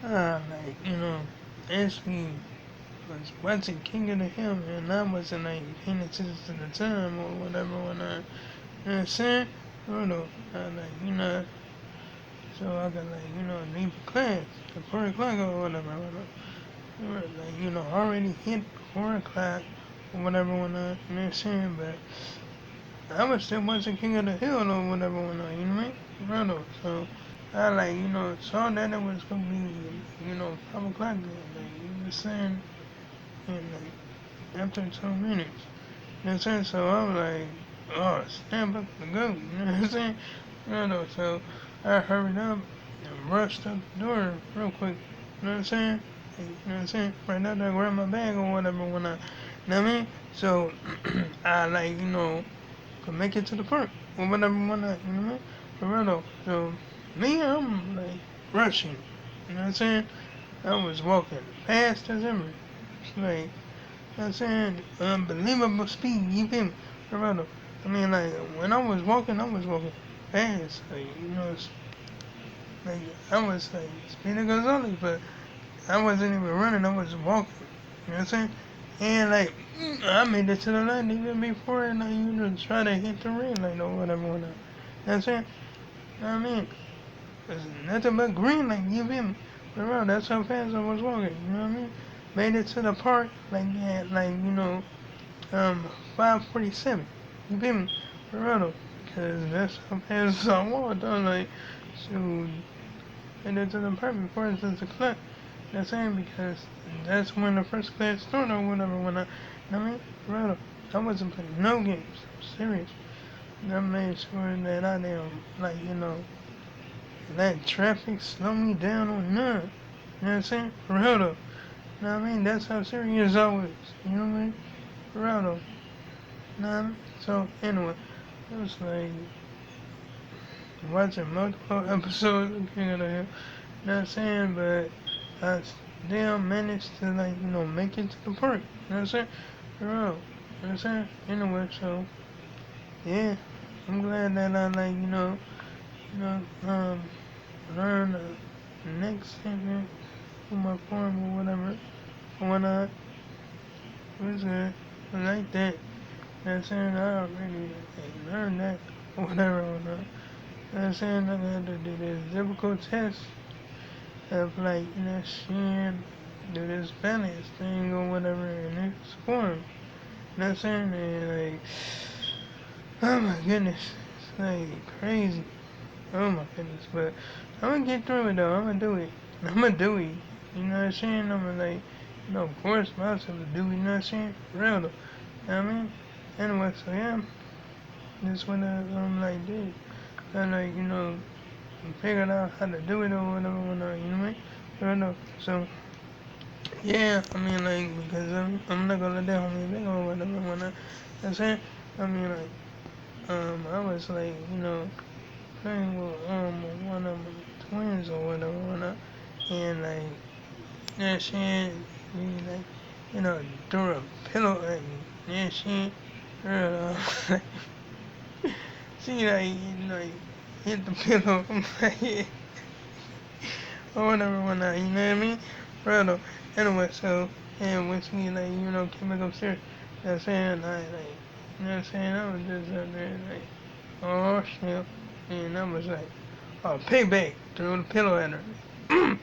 like, actually was watching King of the Hill, and I wasn't like paying attention to the time or whatever when I, you know what I'm saying? Hold on, like, so I got like, leave class at 4 o'clock or whatever. Like, already hit 4 o'clock or whatever when I, you know what I'm saying? But I was still watching King of the Hill or whatever when I, you know what I mean? Right. So I like, saw that it was gonna be, 5 o'clock, like you were saying, and like after 2 minutes. You know what I'm saying? So I was like, oh, stand up to go. You know what I'm saying? So I hurried up and rushed up the door real quick. You know what I'm saying? Like, you know what I'm saying? Right after I grabbed my bag or whatever when I, you know what I mean? So I like, could make it to the park or whatever when I, you know what I mean? For real though. So me, I'm like rushing. You know what I'm saying? I was walking fast as ever. It's like, I'm saying unbelievable speed. You feel me? Ronaldo. I mean, like when I was walking fast. Like it's like I was like speeding Gonzalez, but I wasn't even running. I was walking. You know what I'm saying? And like I made it to the line even before, and I try to hit the red light or whatever. You know what I'm saying? You know what I mean? It's nothing but green light. You feel me? But bro, that's how fast I was walking. You know what I mean? Made it to the park like yeah, like 5:47. You feel me? Toronto. Because that's how fast I walked. I'm like, shoot. And it's an apartment before 6 o'clock. That's saying because that's when the first class started or whatever. When you know what I mean? Toronto. I wasn't playing no games. I'm serious. And I made sure that I didn't, like, let traffic slow me down or none. You know what I'm saying? For real though. You know what I mean? That's how serious I was. You know what I mean? For real though. You know what I mean? So, anyway. It was like watching multiple episodes of King of the Hill. You know what I'm saying? But I still managed to like, make it to the park. You know what I'm saying? For real. You know what I'm saying? Anyway, so yeah. I'm glad that I like, you know, um learn the next segment for my farm or whatever. Or whatnot. It was good. I like that. You know what I'm saying? I already like, learned that or whatever or not. You know what I'm saying? I had to do this difficult test of like, seeing do this balance thing or whatever in this form. You know what I'm saying? And like, oh my goodness, it's like crazy. Oh my goodness, but I'm gonna get through it though. I'm gonna do it. I'm gonna do it. You know what I'm saying? I'm gonna like, force myself to do it. You know what I'm saying? For real though. You know what I mean? Anyway, so yeah, this what I'm like did. I like, figured out how to do it or whatever when you know what I mean? I don't know. So yeah, I mean like because I'm not gonna let that homie back or whatever when I'm saying. I mean like I was like, playing with one of my twins or whatever when and like yeah she he like threw a pillow at me. Yeah she uh, she like hit the pillow on my head or whatever when you know what I mean? Brother. Anyway, so and when she like, came back upstairs, you know what I'm saying? I like you know what I'm saying? I was just up there like, oh shit. And I was like, oh payback, threw the pillow at her.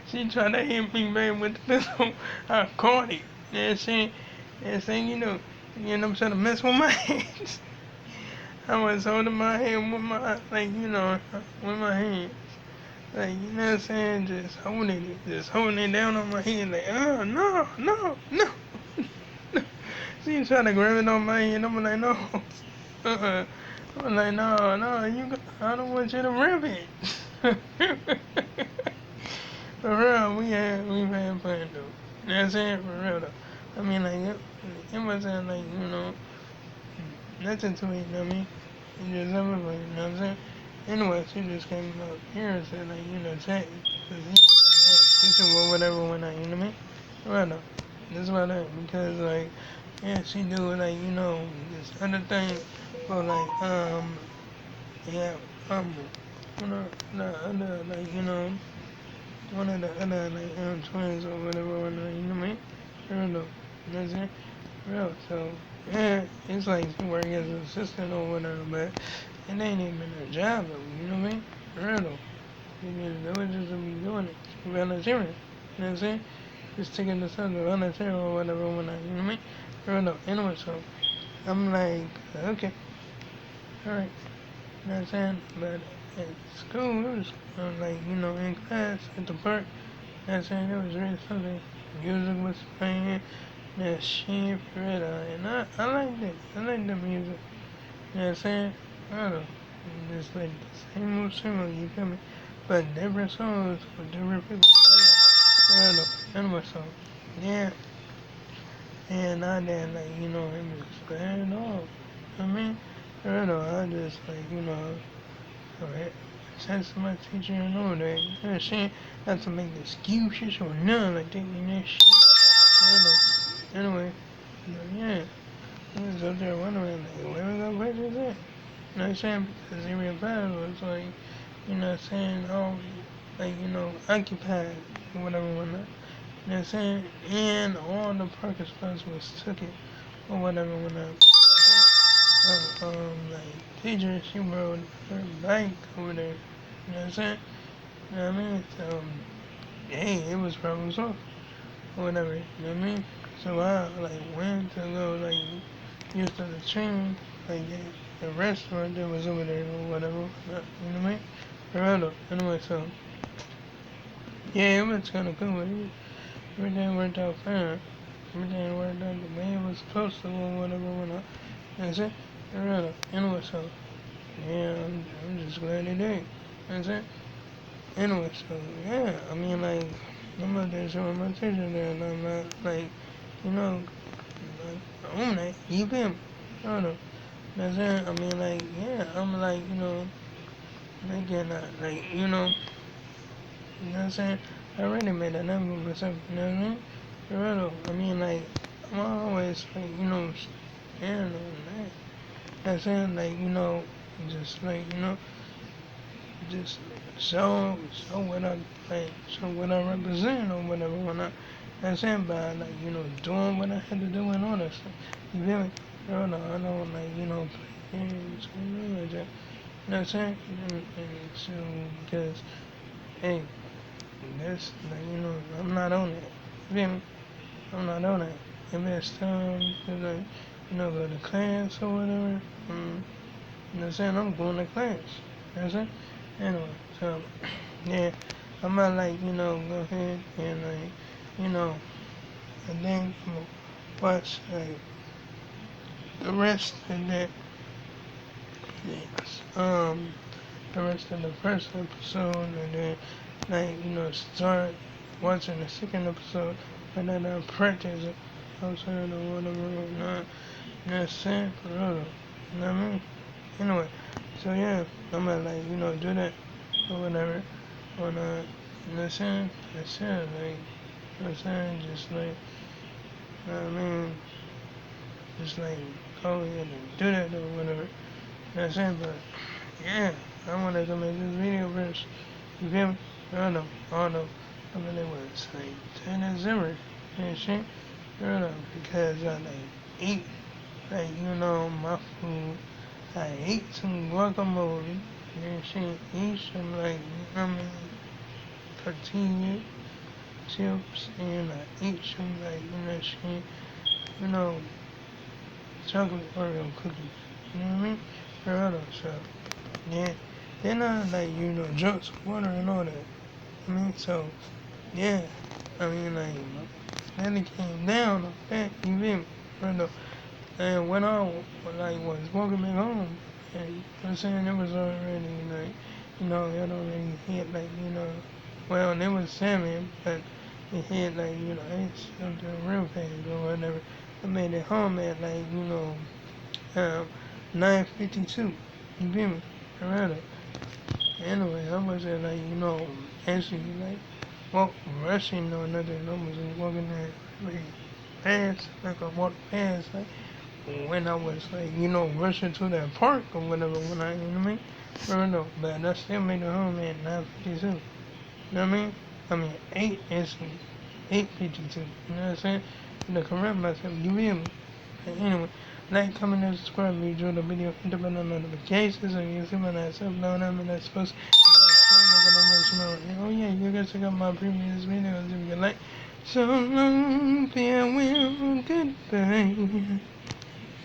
She tried to hit me back with the pillow. I caught it. You know what I'm saying? And saying, I'm trying to mess with my hands. I was holding my hand with my like, with my hand. Like, you know what I'm saying? Just holding it down on my head, like, oh, no, no, no, no. She trying to grab it on my head, I'm like, no, uh-uh. I'm like, no, no, I don't want you to rip it. For real, we've had fun, though. You know what I'm saying? For real, though. I mean, like, it wasn't like, nothing to me, you know what I mean? It just never, like, you know what I'm saying? Anyway, she just came up here and said, like, check. Cause he was teaching or whatever when you know what I mean? Right now. That's about that. Because, like, yeah, she do, like, this other thing for, like, yeah, you know, the other, like, one of the other like twins or whatever, or, you know what I mean? I don't know. You know what I'm saying? Real. So yeah, it's like she work as an assistant or whatever, but it ain't even a job though. You know what I mean? Real though. They was just to be doing it, volunteering. You know what I'm saying? Just taking the sun to volunteer or whatever when I, you know what I mean? Real though. Anyway, so I'm like, okay, alright. You know what I'm saying? But at school, it was like, in class at the park. You know what I'm saying? It was really something. Music was playing. That shit, and I liked it. I like the music. You know what I'm saying? I don't know. It's like the same old, you feel me? But different songs for different people. I don't know. Anyway, so, yeah. And I did, like, it was squaring off. I mean, I don't know. I just, like, I said to my teacher and all that. You know what I'm saying? Not to make excuses or nothing like that, shit. I don't know. Anyway, yeah. I was up there wondering, like, where we gonna put this at? You know what I'm saying? Because every battle was like, you know what I'm saying, all, like, occupied, or whatever, whatnot. You know what I'm saying? And all the parking spots was took it, or whatever, whatnot. You know what I'm saying? Like, teacher, she rode her bike over there. You know what I'm saying? You know what I mean? So, hey, it was problem solved, or whatever. You know what I mean? So I, like, went to go, like, used to the chain, like the restaurant that was over there or whatever. You know what I mean? Around anyway, so yeah, it was kind of cool. Everything worked out fine. Everything worked out the way it was supposed to or whatever. That's it. Around anyway, so yeah, I'm just glad it did. That's it. Anyway, so yeah, I mean like I'm out there showing my teacher there, and I'm not like like on that. You feel me? I don't know. That's it. I mean, like, yeah, I'm like, making like, you know what I'm saying? I already made a number of myself, you know what I mean? For real, I mean, like, I'm always, like, standing on that. That's saying, like, just, like, just show what I, like, show what I represent or whatever, when I, that's saying, by, like, doing what I had to do and all that stuff. You feel me? I don't, like, play games, like that. You know what I'm saying? And so, because, hey, that's, like, I'm not on that. You feel me? I'm not on that. If it's time to, like, go to class or whatever, you know what I'm saying? I'm going to class. You know what I'm saying? Anyway, so, yeah, I might, like, go ahead and, like, and then I'm gonna watch, like, the rest of that, yes, the rest of the first episode, and then, like, start watching the second episode, and then I practice it outside or whatever, not, saying for real, you know what I mean? Anyway, so yeah, I'm gonna, like, do that or whatever, on, you know what I'm saying? That's it, like, you know what I'm saying? Just, like, you know what I mean? Just, like, go ahead and do that or whatever, you know what I'm saying? But, yeah, I wanted to make this video first. You feel me? I don't know. I mean, it was like 10 and 0 and shit. Because I like ate, like, my food. I ate some guacamole and shit. Eat some, like, I mean, tortilla chips, and I ate some, like, shit, you know, chocolate Oreo cookies. You know what I mean? So, yeah. Then I, like, drunk some water and all that. I mean, so, yeah. I mean, like, then it came down like that, you feel me? Brother. And when I, like, was walking back home, and, you know what I'm saying, it was already, like, it already hit, like, well, there was salmon, but it hit, like, it's something real fast or whatever. I made it home at, like, 9:52. You feel me? Around it. Anyway, I was at, like, actually, like, walk, rushing or nothing. I was just walking there really fast, like I walked past, like, when I was, like, rushing to that park or whatever, when I, you know what I mean? I don't know, but I still made it home at 9:52. You know what I mean? I mean, 8 instantly. 8:52. You know what I'm saying? To correct myself. You feel me? But anyway, like, comment, and subscribe. If you enjoyed the video, hit the bell on notifications so you see when I upload them and that's supposed to. Oh yeah, you guys check out my previous videos if you like. So long, farewell, goodbye.